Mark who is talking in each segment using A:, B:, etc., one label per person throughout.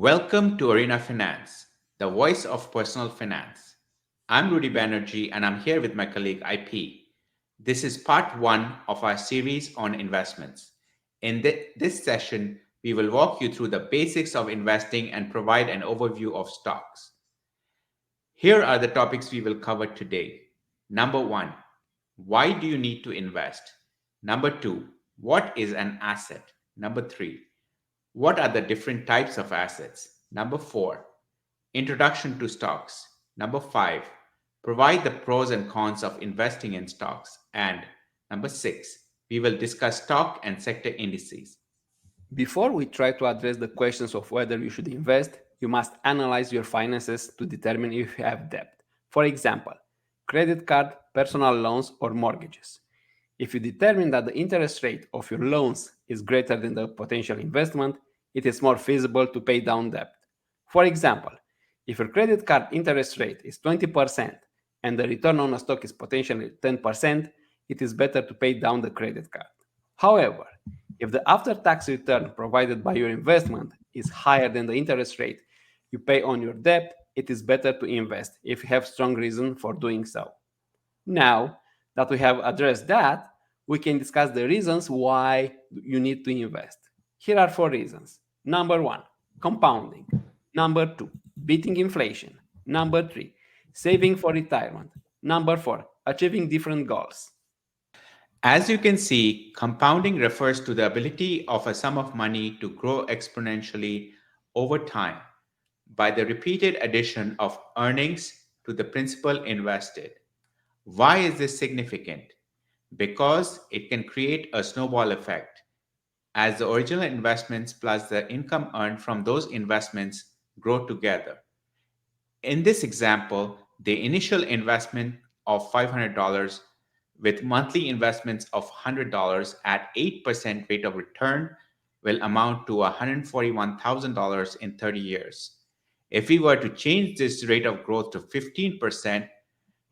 A: Welcome to Arena Finance, the voice of personal finance. I'm Rudy Banerjee and I'm here with my colleague IP. This is part one of our series on investments. In this session, we will walk you through the basics of investing and provide an overview of stocks. Here are the topics we will cover today. Number one, why do you need to invest? Number two, what is an asset? Number three, what are the different types of assets? Number four, introduction to stocks. Number five, provide the pros and cons of investing in stocks. And number six, we will discuss stock and sector indices.
B: Before we try to address the questions of whether you should invest, you must analyze your finances to determine if you have debt. For example, credit card, personal loans, or mortgages. If you determine that the interest rate of your loans is greater than the potential investment, it is more feasible to pay down debt. For example, if your credit card interest rate is 20% and the return on a stock is potentially 10%, it is better to pay down the credit card. However, if the after tax return provided by your investment is higher than the interest rate you pay on your debt, it is better to invest if you have strong reason for doing so. Now that we have addressed that, we can discuss the reasons why you need to invest. Here are four reasons. Number one, compounding. Number two, beating inflation. Number three, saving for retirement. Number four, achieving different goals.
A: As you can see, compounding refers to the ability of a sum of money to grow exponentially over time by the repeated addition of earnings to the principal invested. Why is this significant? Because it can create a snowball effect. As the original investments plus the income earned from those investments grow together. In this example, the initial investment of $500 with monthly investments of $100 at 8% rate of return will amount to $141,000 in 30 years. If we were to change this rate of growth to 15%,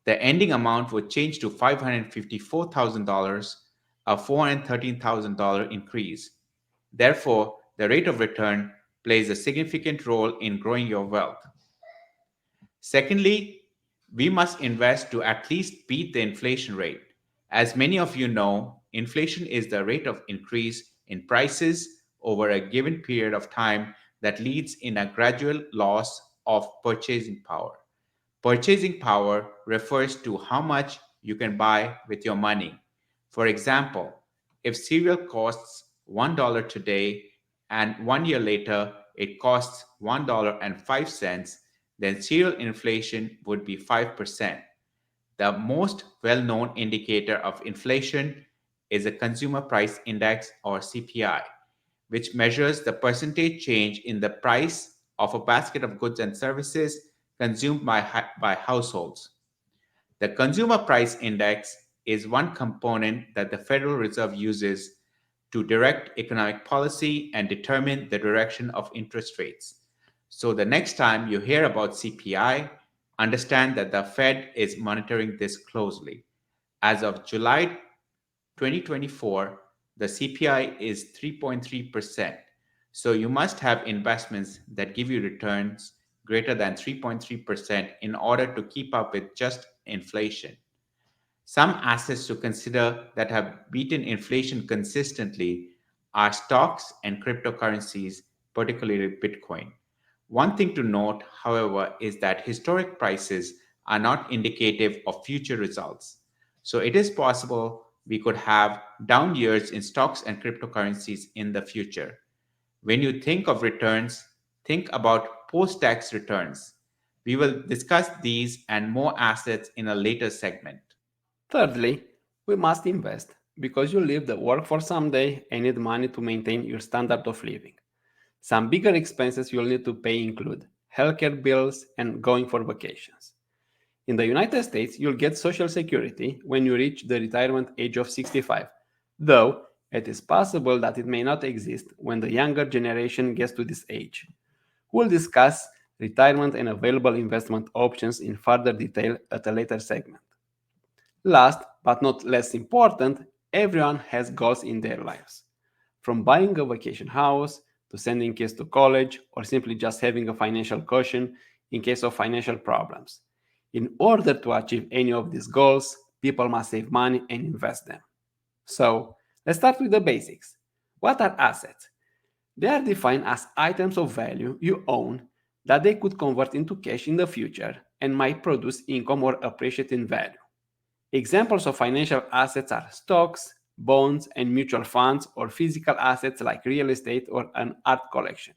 A: the ending amount would change to $554,000, a $413,000 increase. Therefore, the rate of return plays a significant role in growing your wealth. Secondly, we must invest to at least beat the inflation rate. As many of you know, inflation is the rate of increase in prices over a given period of time that leads in a gradual loss of purchasing power. Purchasing power refers to how much you can buy with your money. For example, if cereal costs $1 today and 1 year later it costs $1.05, then cereal inflation would be 5%. The most well known indicator of inflation is the Consumer Price Index or CPI, which measures the percentage change in the price of a basket of goods and services consumed by households. The Consumer Price Index is one component that the Federal Reserve uses to direct economic policy and determine the direction of interest rates. So the next time you hear about CPI, understand that the Fed is monitoring this closely. As of July 2024, the CPI is 3.3%. So you must have investments that give you returns greater than 3.3% in order to keep up with just inflation. Some assets to consider that have beaten inflation consistently are stocks and cryptocurrencies, particularly Bitcoin. One thing to note, however, is that historic prices are not indicative of future results. So it is possible we could have down years in stocks and cryptocurrencies in the future. When you think of returns, think about post tax returns. We will discuss these and more assets in a later segment.
B: Thirdly, we must invest because you leave the workforce someday and need money to maintain your standard of living. Some bigger expenses you'll need to pay include healthcare bills and going for vacations. In the United States, you'll get Social Security when you reach the retirement age of 65, though it is possible that it may not exist when the younger generation gets to this age. We'll discuss retirement and available investment options in further detail at a later segment. Last but not less important, everyone has goals in their lives. From buying a vacation house to sending kids to college, or simply just having a financial cushion in case of financial problems. In order to achieve any of these goals, people must save money and invest them. So, let's start with the basics. What are assets? They are defined as items of value you own that they could convert into cash in the future and might produce income or appreciate in value. Examples of financial assets are stocks, bonds, and mutual funds, or physical assets like real estate or an art collection.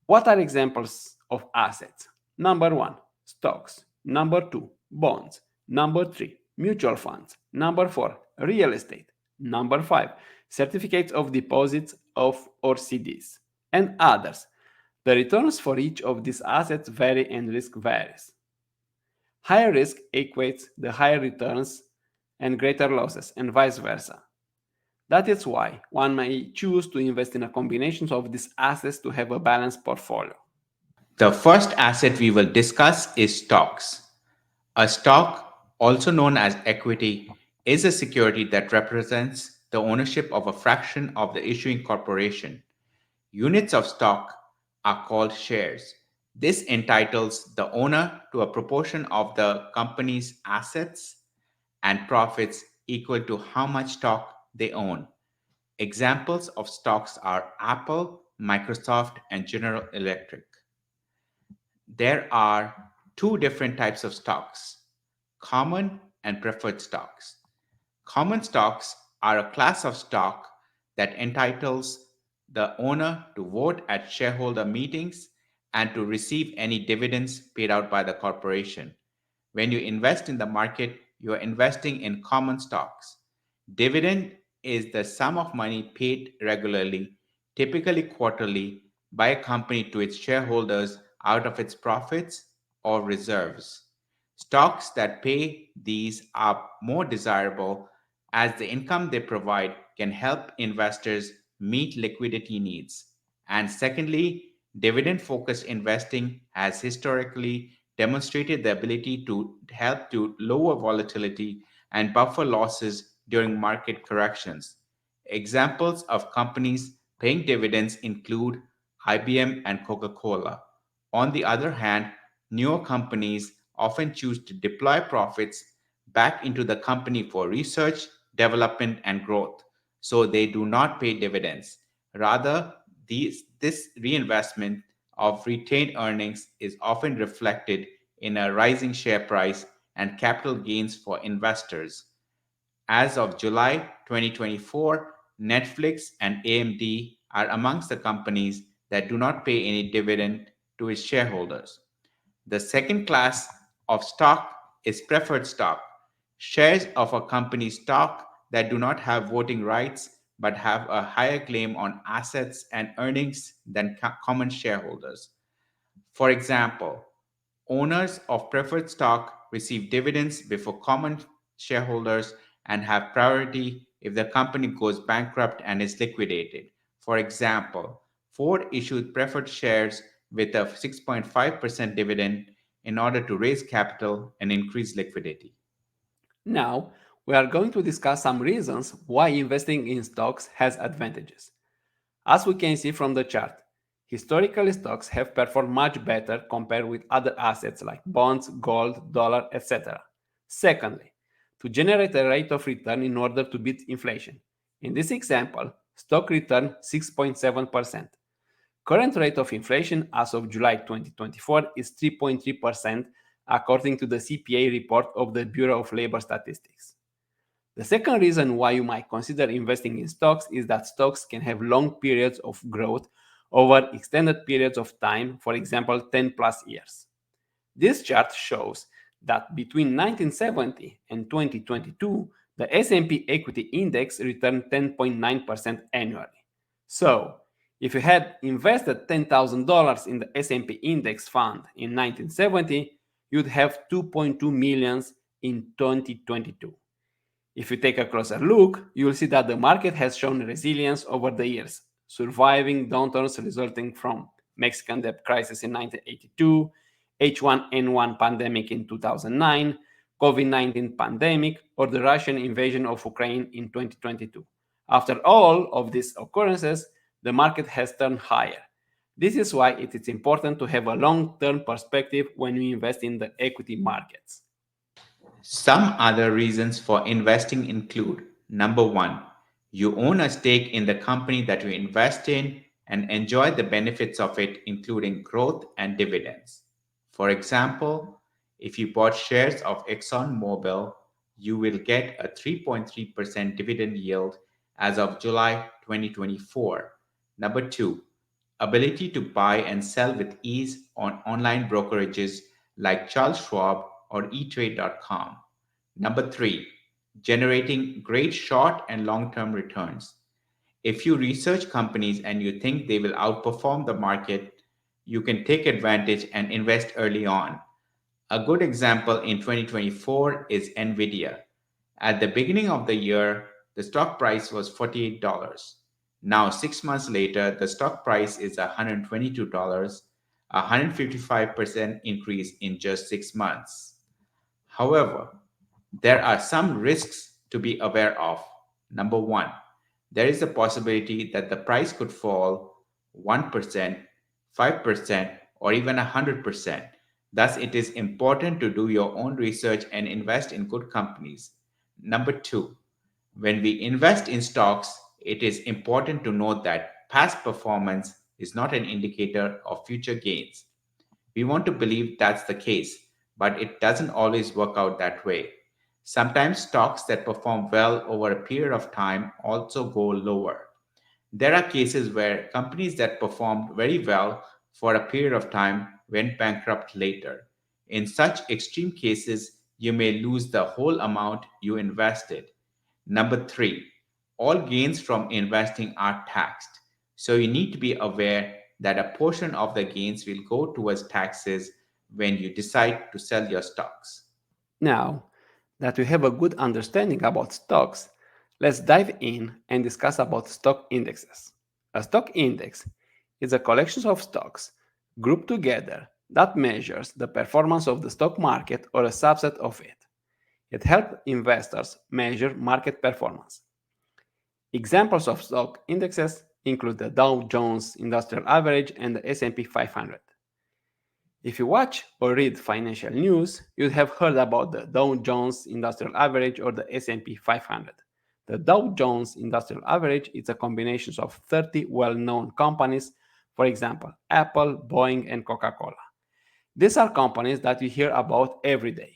B: What are examples of assets? Number one, stocks. Number two, bonds. Number three, mutual funds. Number four, real estate. Number five, certificates of deposits of or CDs, and others. The returns for each of these assets vary and risk varies. Higher risk equates the higher returns and greater losses, and vice versa. That is why one may choose to invest in a combination of these assets to have a balanced portfolio.
A: The first asset we will discuss is stocks. A stock, also known as equity, is a security that represents the ownership of a fraction of the issuing corporation. Units of stock are called shares. This entitles the owner to a proportion of the company's assets and profits equal to how much stock they own. Examples of stocks are Apple, Microsoft, and General Electric. There are two different types of stocks: common and preferred stocks. Common stocks are a class of stock that entitles the owner to vote at shareholder meetings and to receive any dividends paid out by the corporation. When you invest in the market, you are investing in common stocks. Dividend is the sum of money paid regularly, typically quarterly, by a company to its shareholders out of its profits or reserves. Stocks that pay these are more desirable as the income they provide can help investors meet liquidity needs. And secondly, dividend focused investing has historically demonstrated the ability to help to lower volatility and buffer losses during market corrections. Examples of companies paying dividends include IBM and Coca Cola. On the other hand, newer companies often choose to deploy profits back into the company for research, development, and growth, so they do not pay dividends. Rather, this reinvestment of retained earnings is often reflected in a rising share price and capital gains for investors. As of July 2024, Netflix and AMD are amongst the companies that do not pay any dividend to its shareholders. The second class of stock is preferred stock, shares of a company's stock that do not have voting rights but have a higher claim on assets and earnings than common shareholders. For example, owners of preferred stock receive dividends before common shareholders and have priority if the company goes bankrupt and is liquidated. For example, Ford issued preferred shares with a 6.5% dividend in order to raise capital and increase liquidity.
B: Now, we are going to discuss some reasons why investing in stocks has advantages. As we can see from the chart, historically stocks have performed much better compared with other assets like bonds, gold, dollar, etc. Secondly, to generate a rate of return in order to beat inflation. In this example, stock returned 6.7%. Current rate of inflation as of July 2024 is 3.3% according to the CPA report of the Bureau of Labor Statistics. The second reason why you might consider investing in stocks is that stocks can have long periods of growth over extended periods of time, for example, 10 plus years. This chart shows that between 1970 and 2022, the S&P equity index returned 10.9% annually. So, if you had invested $10,000 in the S&P index fund in 1970, you'd have 2.2 millions in 2022. If you take a closer look, you will see that the market has shown resilience over the years, surviving downturns resulting from Mexican debt crisis in 1982, H1N1 pandemic in 2009, COVID-19 pandemic, or the Russian invasion of Ukraine in 2022. After all of these occurrences, the market has turned higher. This is why it is important to have a long term perspective when we invest in the equity markets.
A: Some other reasons for investing include: number one, you own a stake in the company that you invest in and enjoy the benefits of it, including growth and dividends. For example, if you bought shares of ExxonMobil, you will get a 3.3% dividend yield as of July 2024. Number two, ability to buy and sell with ease on online brokerages like Charles Schwab or eTrade.com. Number three, generating great short and long term returns. If you research companies and you think they will outperform the market, you can take advantage and invest early on. A good example in 2024 is Nvidia. At the beginning of the year, the stock price was $48. Now, 6 months later, the stock price is $122, a 155% increase in just 6 months. However, there are some risks to be aware of. Number one, there is a possibility that the price could fall 1%, 5%, or even 100%. Thus, it is important to do your own research and invest in good companies. Number two, when we invest in stocks, it is important to note that past performance is not an indicator of future gains. We want to believe that's the case, but it doesn't always work out that way. Sometimes stocks that perform well over a period of time also go lower. There are cases where companies that performed very well for a period of time went bankrupt later. In such extreme cases, you may lose the whole amount you invested. Number three, all gains from investing are taxed. So you need to be aware that a portion of the gains will go towards taxes when you decide to sell your stocks.
B: Now that we have a good understanding about stocks, let's dive in and discuss about stock indexes. A stock index is a collection of stocks grouped together that measures the performance of the stock market or a subset of it. It helps investors measure market performance. Examples of stock indexes include the Dow Jones Industrial Average and the S&P 500. If you watch or read financial news, you'd have heard about the Dow Jones Industrial Average or the S&P 500. The Dow Jones Industrial Average is a combination of 30 well-known companies, for example, Apple, Boeing, and Coca-Cola. These are companies that you hear about every day.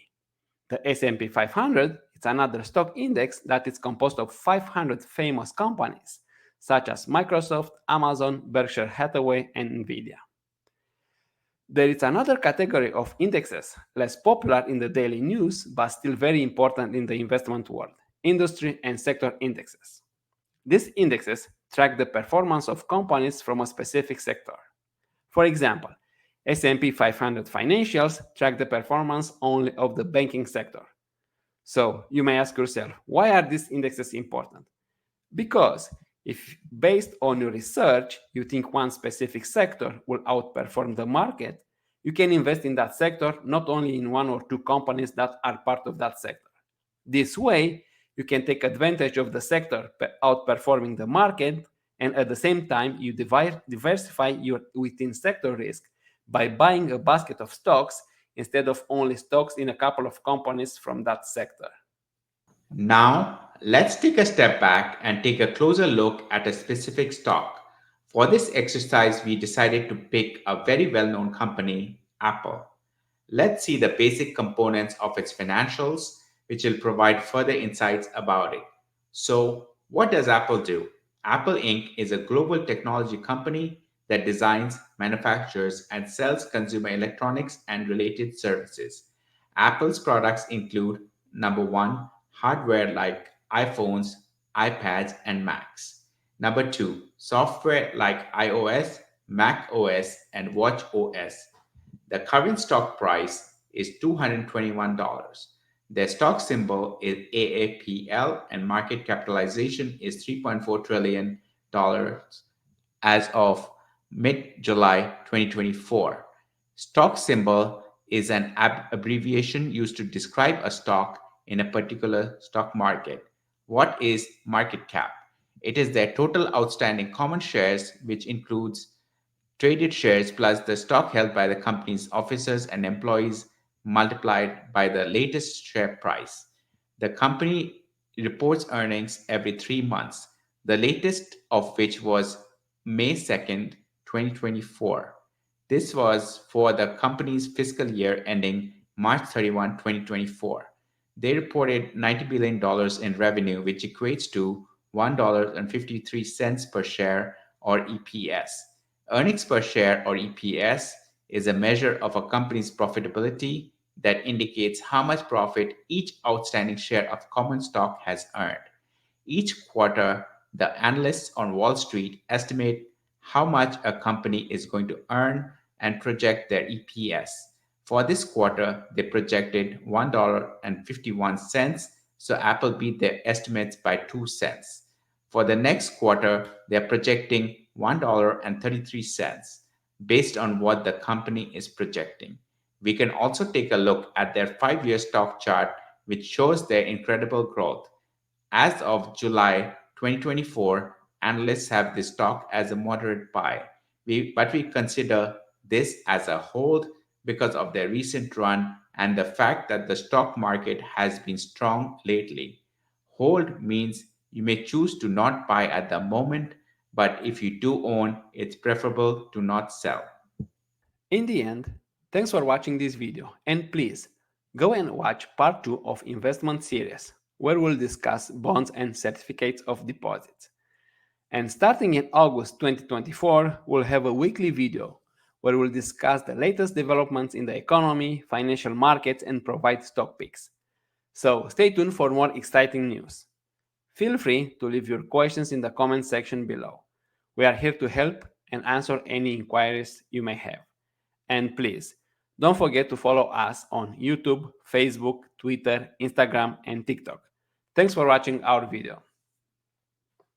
B: The S&P 500 is another stock index that is composed of 500 famous companies, such as Microsoft, Amazon, Berkshire Hathaway, and Nvidia. There is another category of indexes, less popular in the daily news, but still very important in the investment world: industry and sector indexes. These indexes track the performance of companies from a specific sector. For example, S&P 500 financials track the performance only of the banking sector. So you may ask yourself, why are these indexes important? Because if based on your research you think one specific sector will outperform the market, you can invest in that sector, not only in one or two companies that are part of that sector. This way, you can take advantage of the sector outperforming the market, and at the same time, you diversify your within sector risk by buying a basket of stocks instead of only stocks in a couple of companies from that sector.
A: Now, let's take a step back and take a closer look at a specific stock. For this exercise, we decided to pick a very well known company, Apple. Let's see the basic components of its financials, which will provide further insights about it. So, what does Apple do? Apple Inc. is a global technology company that designs, manufactures, and sells consumer electronics and related services. Apple's products include: number one, hardware like iPhones, iPads, and Macs. Number two, software like iOS, Mac OS, and Watch OS. The current stock price is $221. Their stock symbol is AAPL and market capitalization is $3.4 trillion as of mid July 2024. Stock symbol is an abbreviation used to describe a stock in a particular stock market. What is market cap? It is their total outstanding common shares, which includes traded shares plus the stock held by the company's officers and employees multiplied by the latest share price. The company reports earnings every 3 months, the latest of which was May 2nd, 2024. This was for the company's fiscal year ending March 31, 2024. They reported $90 billion dollars in revenue, which equates to $1.53 per share or EPS. Earnings per share or EPS is a measure of a company's profitability that indicates how much profit each outstanding share of common stock has earned. Each quarter, the analysts on Wall Street estimate how much a company is going to earn and project their EPS. For this quarter, they projected $1.51, so Apple beat their estimates by 2 cents. For the next quarter, they're projecting $1.33 based on what the company is projecting. We can also take a look at their 5-year stock chart, which shows their incredible growth. As of July 2024, analysts have this stock as a moderate buy, but we consider this as a hold because of their recent run and the fact that the stock market has been strong lately. Hold means you may choose to not buy at the moment, but if you do own, it's preferable to not sell.
B: In the end, thanks for watching this video, and please go and watch part 2 of investment series where we'll discuss bonds and certificates of deposits. And starting in August 2024, we'll have a weekly video where we'll discuss the latest developments in the economy, financial markets, and provide stock picks. So stay tuned for more exciting news. Feel free to leave your questions in the comment section below. We are here to help and answer any inquiries you may have. And please, don't forget to follow us on YouTube, Facebook, Twitter, Instagram, and TikTok. Thanks for watching our video.